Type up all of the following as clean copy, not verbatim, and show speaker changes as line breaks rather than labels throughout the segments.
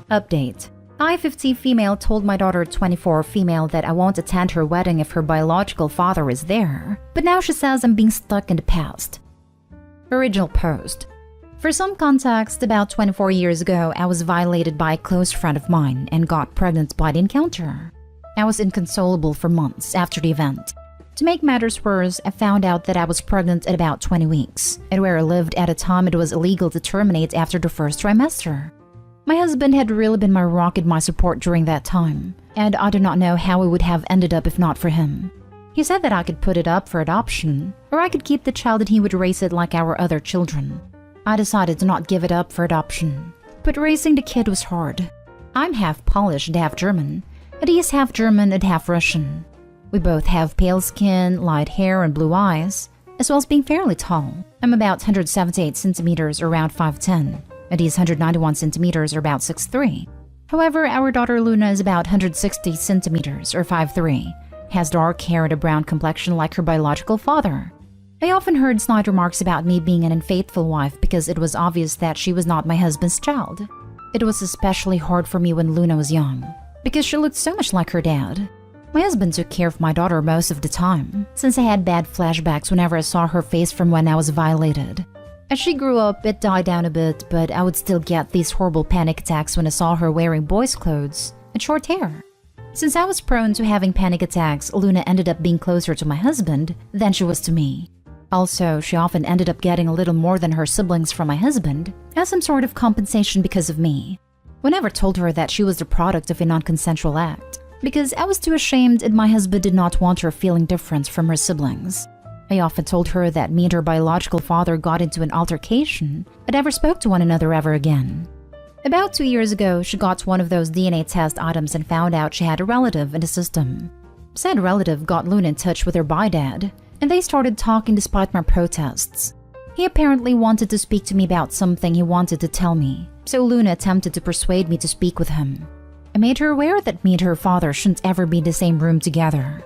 Update. I, 50 female, told my daughter, 24 female, that I won't attend her wedding if her biological father is there, but now she says I'm being stuck in the past. Original post. For some context, about 24 years ago, I was violated by a close friend of mine and got pregnant by the encounter. I was inconsolable for months after the event. To make matters worse, I found out that I was pregnant at about 20 weeks, and where I lived at the time it was illegal to terminate after the first trimester. My husband had really been my rock and my support during that time, and I do not know how it would have ended up if not for him. He said that I could put it up for adoption, or I could keep the child and he would raise it like our other children. I decided to not give it up for adoption, but raising the kid was hard. I'm half Polish and half German, and he is half German and half Russian. We both have pale skin, light hair, and blue eyes, as well as being fairly tall. I'm about 178 centimeters, or around 5'10", and he's 191 centimeters, or about 6'3". However, our daughter Luna is about 160 centimeters, or 5'3", has dark hair and a brown complexion like her biological father. I often heard snide remarks about me being an unfaithful wife because it was obvious that she was not my husband's child. It was especially hard for me when Luna was young, because she looked so much like her dad. My husband took care of my daughter most of the time, since I had bad flashbacks whenever I saw her face from when I was violated. As she grew up, it died down a bit, but I would still get these horrible panic attacks when I saw her wearing boys' clothes and short hair. Since I was prone to having panic attacks, Luna ended up being closer to my husband than she was to me. Also, she often ended up getting a little more than her siblings from my husband as some sort of compensation because of me. We never told her that she was the product of a non-consensual act, because I was too ashamed and my husband did not want her feeling different from her siblings. I often told her that me and her biological father got into an altercation but never spoke to one another ever again. About 2 years ago, she got one of those DNA test items and found out she had a relative in the system. Said relative got Luna in touch with her bi-dad, and they started talking despite my protests. He apparently wanted to speak to me about something he wanted to tell me, so Luna attempted to persuade me to speak with him. I made her aware that me and her father shouldn't ever be in the same room together.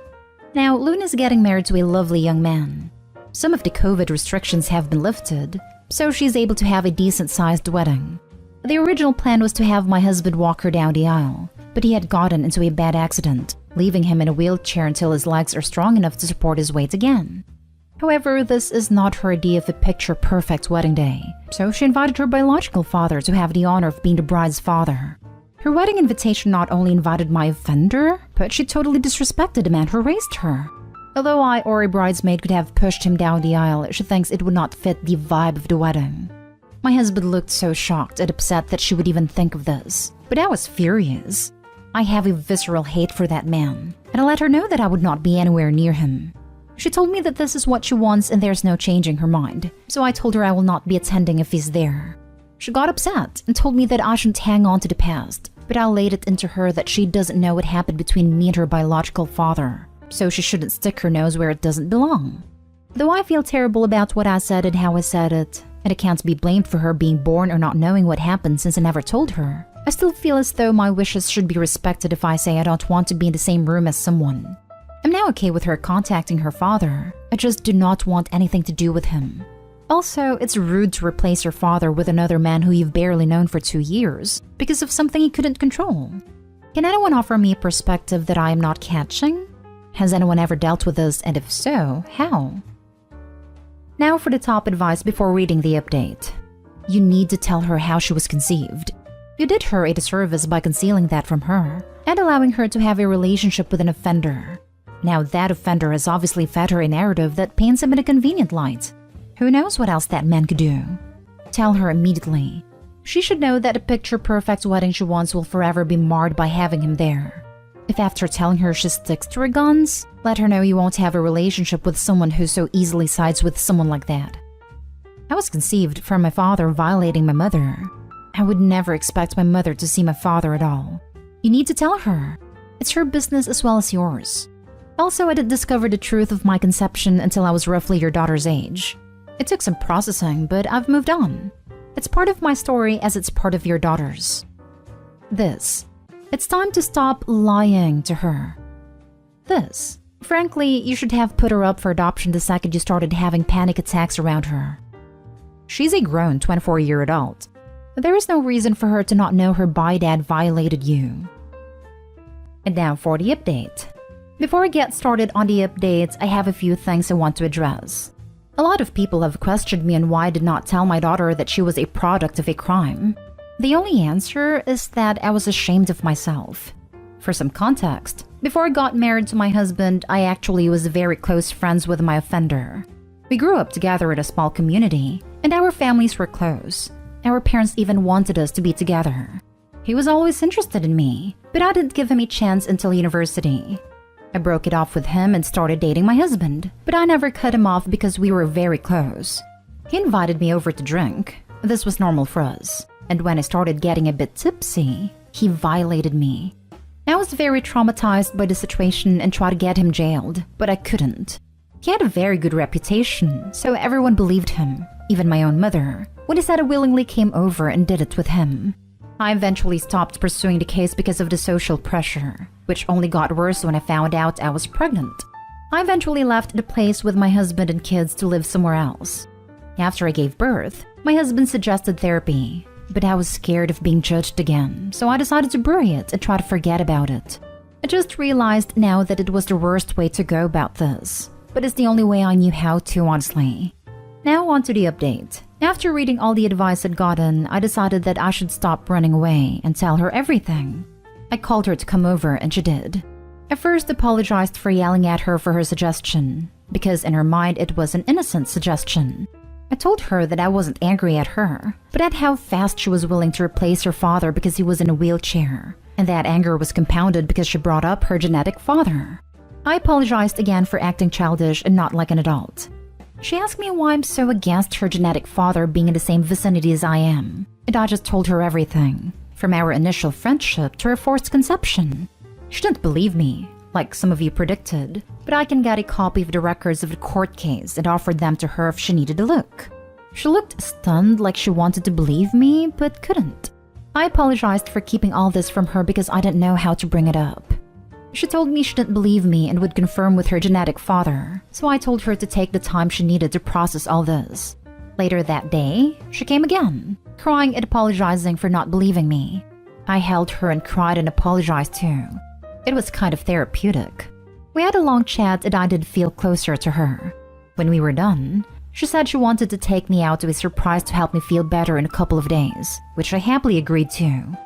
Now, Luna's getting married to a lovely young man. Some of the COVID restrictions have been lifted, so she's able to have a decent-sized wedding. The original plan was to have my husband walk her down the aisle, but he had gotten into a bad accident, leaving him in a wheelchair until his legs are strong enough to support his weight again. However, this is not her idea of a picture-perfect wedding day, so she invited her biological father to have the honor of being the bride's father. Her wedding invitation not only invited my offender, but she totally disrespected the man who raised her. Although I or a bridesmaid could have pushed him down the aisle, she thinks it would not fit the vibe of the wedding. My husband looked so shocked and upset that she would even think of this, but I was furious. I have a visceral hate for that man, and I let her know that I would not be anywhere near him. She told me that this is what she wants and there's no changing her mind, so I told her I will not be attending if he's there. She got upset and told me that I shouldn't hang on to the past, but I laid it into her that she doesn't know what happened between me and her biological father, so she shouldn't stick her nose where it doesn't belong. Though I feel terrible about what I said and how I said it, and I can't be blamed for her being born or not knowing what happened since I never told her, I still feel as though my wishes should be respected if I say I don't want to be in the same room as someone. I'm now okay with her contacting her father, I just do not want anything to do with him. Also, it's rude to replace your father with another man who you've barely known for 2 years because of something he couldn't control. Can anyone offer me a perspective that I am not catching? Has anyone ever dealt with this, and if so, how? Now for the top advice before reading the update. You need to tell her how she was conceived. You did her a disservice by concealing that from her and allowing her to have a relationship with an offender. Now that offender has obviously fed her a narrative that paints him in a convenient light. Who knows what else that man could do? Tell her immediately. She should know that a picture-perfect wedding she wants will forever be marred by having him there. If after telling her she sticks to her guns, let her know you won't have a relationship with someone who so easily sides with someone like that. I was conceived from my father violating my mother. I would never expect my mother to see my father at all. You need to tell her. It's her business as well as yours. Also, I didn't discover the truth of my conception until I was roughly your daughter's age. It took some processing, but I've moved on. It's part of my story as it's part of your daughter's. It's time to stop lying to her. Frankly, you should have put her up for adoption the second you started having panic attacks around her. She's a grown 24-year adult. There is no reason for her to not know her bi-dad violated you. And now for the update. Before I get started on the updates, I have a few things I want to address. A lot of people have questioned me on why I did not tell my daughter that she was a product of a crime. The only answer is that I was ashamed of myself. For some context, before I got married to my husband, I actually was very close friends with my offender. We grew up together in a small community, and our families were close. Our parents even wanted us to be together. He was always interested in me, but I didn't give him a chance until university. I broke it off with him and started dating my husband, but I never cut him off because we were very close. He invited me over to drink. This was normal for us. And when I started getting a bit tipsy, he violated me. I was very traumatized by the situation and tried to get him jailed, but I couldn't. He had a very good reputation, so everyone believed him, even my own mother, when he said I willingly came over and did it with him. I eventually stopped pursuing the case because of the social pressure, which only got worse when I found out I was pregnant. I eventually left the place with my husband and kids to live somewhere else. After I gave birth, my husband suggested therapy, but I was scared of being judged again, so I decided to bury it and try to forget about it. I just realized now that it was the worst way to go about this, but it's the only way I knew how to, honestly. Now on to the update. After reading all the advice I'd gotten, I decided that I should stop running away and tell her everything. I called her to come over and she did. I first apologized for yelling at her for her suggestion, because in her mind it was an innocent suggestion. I told her that I wasn't angry at her, but at how fast she was willing to replace her father because he was in a wheelchair, and that anger was compounded because she brought up her genetic father. I apologized again for acting childish and not like an adult. She asked me why I'm so against her genetic father being in the same vicinity as I am, and I just told her everything, from our initial friendship to her forced conception. She didn't believe me, like some of you predicted, but I can get a copy of the records of the court case and offered them to her if she needed a look. She looked stunned, like she wanted to believe me, but couldn't. I apologized for keeping all this from her because I didn't know how to bring it up. She told me she didn't believe me and would confirm with her genetic father, so I told her to take the time she needed to process all this. Later that day, she came again, crying and apologizing for not believing me. I held her and cried and apologized too. It was kind of therapeutic. We had a long chat and I did feel closer to her. When we were done, she said she wanted to take me out to a surprise to help me feel better in a couple of days, which I happily agreed to.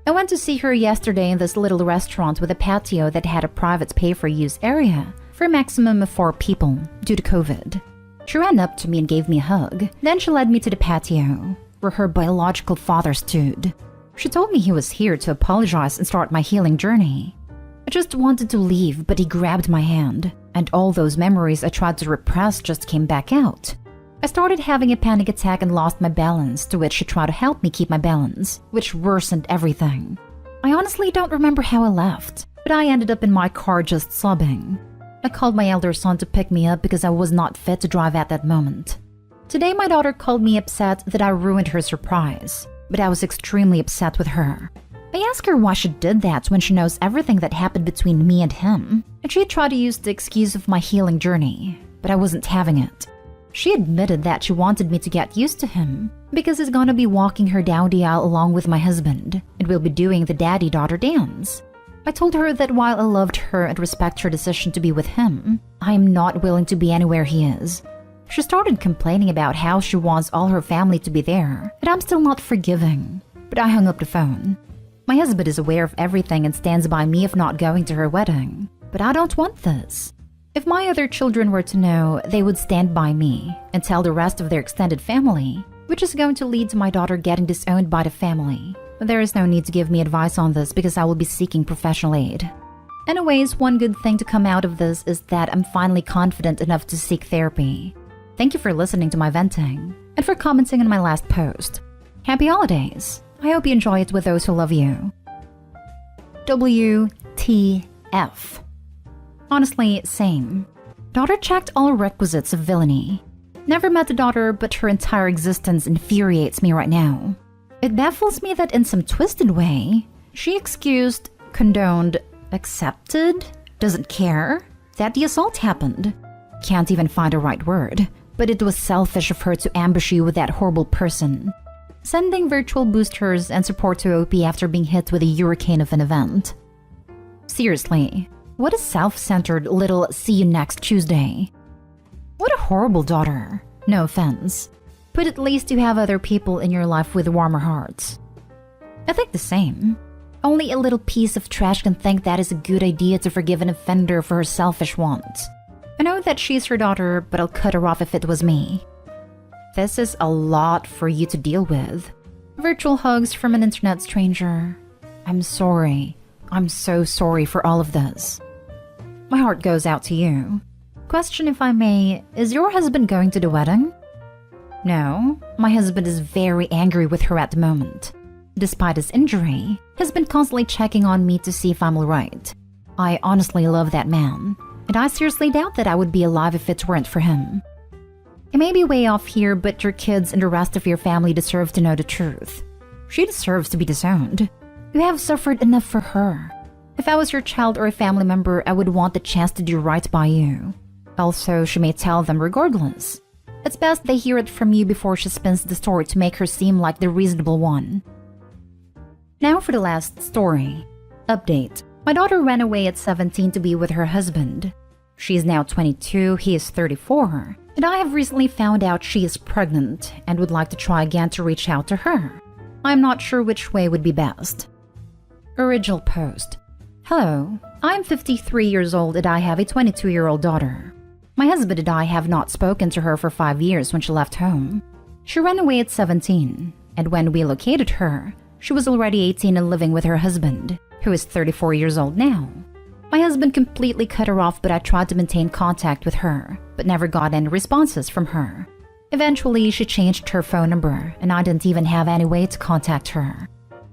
I went to see her yesterday in this little restaurant with a patio that had a private pay-for-use area for a maximum of 4 people due to COVID. She ran up to me and gave me a hug. Then she led me to the patio, where her biological father stood. She told me he was here to apologize and start my healing journey. I just wanted to leave, but he grabbed my hand, and all those memories I tried to repress just came back out. I started having a panic attack and lost my balance, to which she tried to help me keep my balance, which worsened everything. I honestly don't remember how I left, but I ended up in my car just sobbing. I called my elder son to pick me up because I was not fit to drive at that moment. Today my daughter called me upset that I ruined her surprise, but I was extremely upset with her. I asked her why she did that when she knows everything that happened between me and him, and she tried to use the excuse of my healing journey, but I wasn't having it. She admitted that she wanted me to get used to him because he's gonna be walking her down the aisle along with my husband, and we'll be doing the daddy-daughter dance. I told her that while I loved her and respect her decision to be with him, I am not willing to be anywhere he is. She started complaining about how she wants all her family to be there, and I'm still not forgiving, but I hung up the phone. My husband is aware of everything and stands by me if not going to her wedding, but I don't want this. If my other children were to know, they would stand by me and tell the rest of their extended family, which is going to lead to my daughter getting disowned by the family. But there is no need to give me advice on this because I will be seeking professional aid. Anyways, one good thing to come out of this is that I'm finally confident enough to seek therapy. Thank you for listening to my venting and for commenting on my last post. Happy holidays! I hope you enjoy it with those who love you. WTF. Honestly, same. Daughter checked all requisites of villainy. Never met the daughter, but her entire existence infuriates me right now. It baffles me that in some twisted way, she excused, condoned, accepted, doesn't care that the assault happened. Can't even find a right word, but it was selfish of her to ambush you with that horrible person. Sending virtual boosters and support to OP after being hit with a hurricane of an event. Seriously, what a self-centered little see you next Tuesday. What a horrible daughter. No offense. But at least you have other people in your life with warmer hearts. I think the same. Only a little piece of trash can think that is a good idea to forgive an offender for her selfish wants. I know that she's her daughter, but I'll cut her off if it was me. This is a lot for you to deal with. Virtual hugs from an internet stranger. I'm sorry. I'm so sorry for all of this. My heart goes out to you. Question, if I may, is your husband going to the wedding? No, my husband is very angry with her at the moment. Despite his injury, he's been constantly checking on me to see if I'm alright. I honestly love that man, and I seriously doubt that I would be alive if it weren't for him. I may be way off here, but your kids and the rest of your family deserve to know the truth. She deserves to be disowned. You have suffered enough for her. If I was your child or a family member, I would want the chance to do right by you. Also, she may tell them regardless. It's best they hear it from you before she spins the story to make her seem like the reasonable one. Now for the last story. Update. My daughter ran away at 17 to be with her husband. She is now 22, he is 34, and I have recently found out she is pregnant and would like to try again to reach out to her. I'm not sure which way would be best. Original post. Hello, I'm 53 years old and I have a 22-year-old daughter. My husband and I have not spoken to her for 5 years when she left home. She ran away at 17, and when we located her, she was already 18 and living with her husband, who is 34 years old now. My husband completely cut her off, but I tried to maintain contact with her, but never got any responses from her. Eventually, she changed her phone number, and I didn't even have any way to contact her.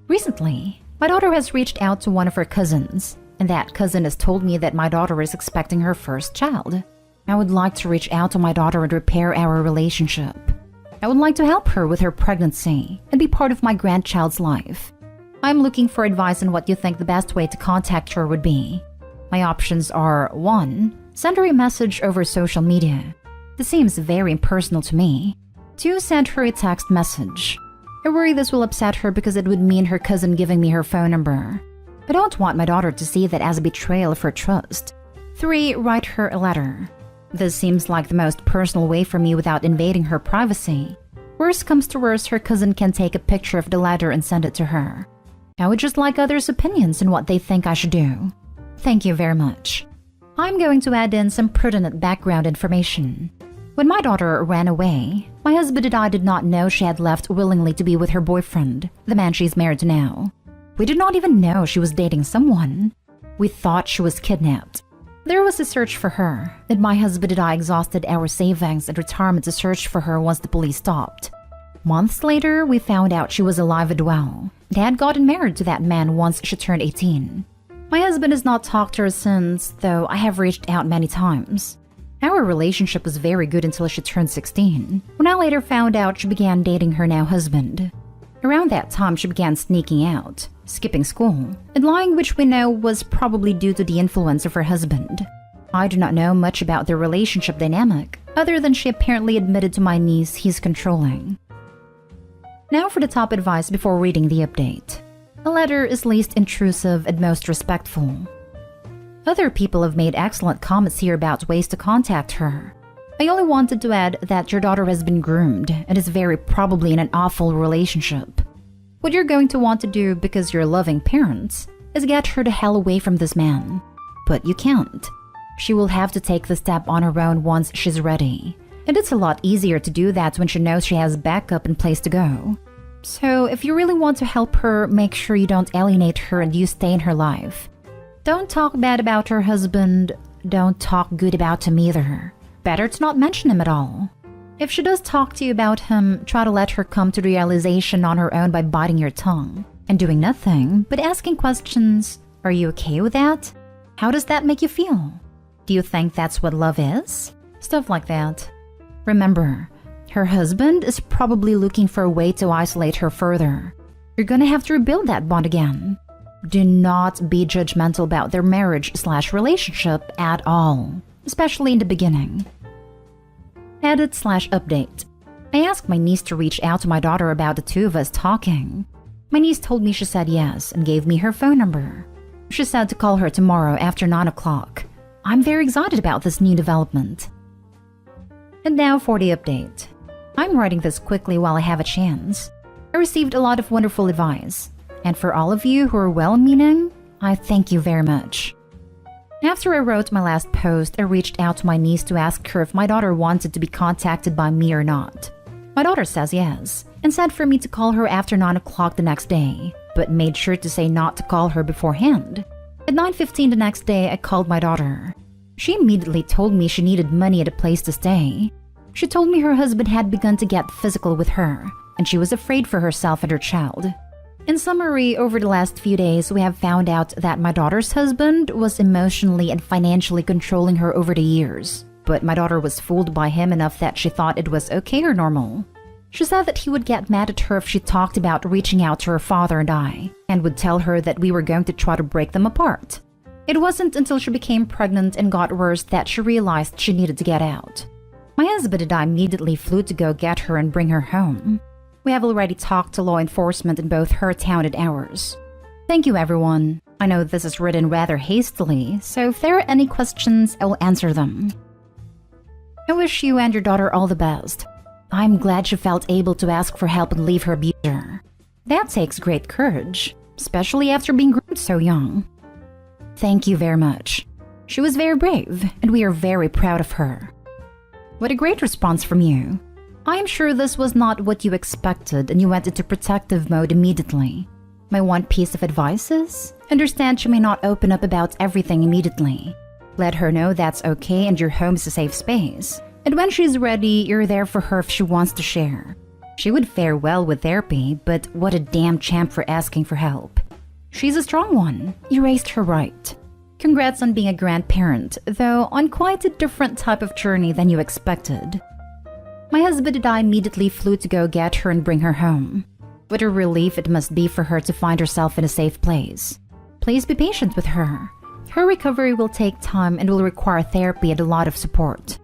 Recently, my daughter has reached out to one of her cousins, and that cousin has told me that my daughter is expecting her first child. I would like to reach out to my daughter and repair our relationship. I would like to help her with her pregnancy and be part of my grandchild's life. I'm looking for advice on what you think the best way to contact her would be. My options are 1. Send her a message over social media. This seems very impersonal to me. 2. Send her a text message. I worry this will upset her because it would mean her cousin giving me her phone number. I don't want my daughter to see that as a betrayal of her trust. 3. Write her a letter. This seems like the most personal way for me without invading her privacy. Worst comes to worst, her cousin can take a picture of the letter and send it to her. I would just like others' opinions on what they think I should do. Thank you very much. I'm going to add in some pertinent background information. When my daughter ran away, my husband and I did not know she had left willingly to be with her boyfriend, the man she's married to now. We did not even know she was dating someone. We thought she was kidnapped. There was a search for her, and my husband and I exhausted our savings and retirement to search for her once the police stopped. Months later, we found out she was alive and well, and had gotten married to that man once she turned 18. My husband has not talked to her since, though I have reached out many times. Our relationship was very good until she turned 16, when I later found out she began dating her now husband. Around that time, she began sneaking out, skipping school, and lying, which we know was probably due to the influence of her husband. I do not know much about their relationship dynamic, other than she apparently admitted to my niece he's controlling. Now for the top advice before reading the update. A letter is least intrusive and most respectful. Other people have made excellent comments here about ways to contact her. I only wanted to add that your daughter has been groomed and is very probably in an awful relationship. What you're going to want to do, because you're loving parents, is get her the hell away from this man. But you can't. She will have to take the step on her own once she's ready. And it's a lot easier to do that when she knows she has backup and place to go. So if you really want to help her, make sure you don't alienate her and you stay in her life. Don't talk bad about her husband. Don't talk good about him either. Better to not mention him at all. If she does talk to you about him, try to let her come to the realization on her own by biting your tongue and doing nothing but asking questions. Are you okay with that? How does that make you feel? Do you think that's what love is? Stuff like that. Remember, her husband is probably looking for a way to isolate her further. You're gonna have to rebuild that bond again. Do not be judgmental about their marriage/relationship at all, especially in the beginning. Edit/update. I asked my niece to reach out to my daughter about the two of us talking. My niece told me she said yes and gave me her phone number. She said to call her tomorrow after 9 o'clock. I'm very excited about this new development. And now for the update. I'm writing this quickly while I have a chance. I received a lot of wonderful advice, and for all of you who are well-meaning, I thank you very much. After I wrote my last post, I reached out to my niece to ask her if my daughter wanted to be contacted by me or not. My daughter says yes, and said for me to call her after 9 o'clock the next day, but made sure to say not to call her beforehand. At 9:15 the next day, I called my daughter. She immediately told me she needed money and a place to stay. She told me her husband had begun to get physical with her, and she was afraid for herself and her child. In summary, over the last few days, we have found out that my daughter's husband was emotionally and financially controlling her over the years. But my daughter was fooled by him enough that she thought it was okay or normal. She said that he would get mad at her if she talked about reaching out to her father and I, and would tell her that we were going to try to break them apart. It wasn't until she became pregnant and got worse that she realized she needed to get out. My husband and I immediately flew to go get her and bring her home. We have already talked to law enforcement in both her town and ours. Thank you, everyone. I know this is written rather hastily, so if there are any questions, I will answer them. I wish you and your daughter all the best. I'm glad she felt able to ask for help and leave her abuser. That takes great courage, especially after being groomed so young. Thank you very much. She was very brave, and we are very proud of her. What a great response from you. I am sure this was not what you expected and you went into protective mode immediately. My one piece of advice is, understand she may not open up about everything immediately. Let her know that's okay and your home is a safe space. And when she's ready, you're there for her if she wants to share. She would fare well with therapy, but what a damn champ for asking for help. She's a strong one. You raised her right. Congrats on being a grandparent, though on quite a different type of journey than you expected. My husband and I immediately flew to go get her and bring her home. What a relief it must be for her to find herself in a safe place. Please be patient with her. Her recovery will take time and will require therapy and a lot of support.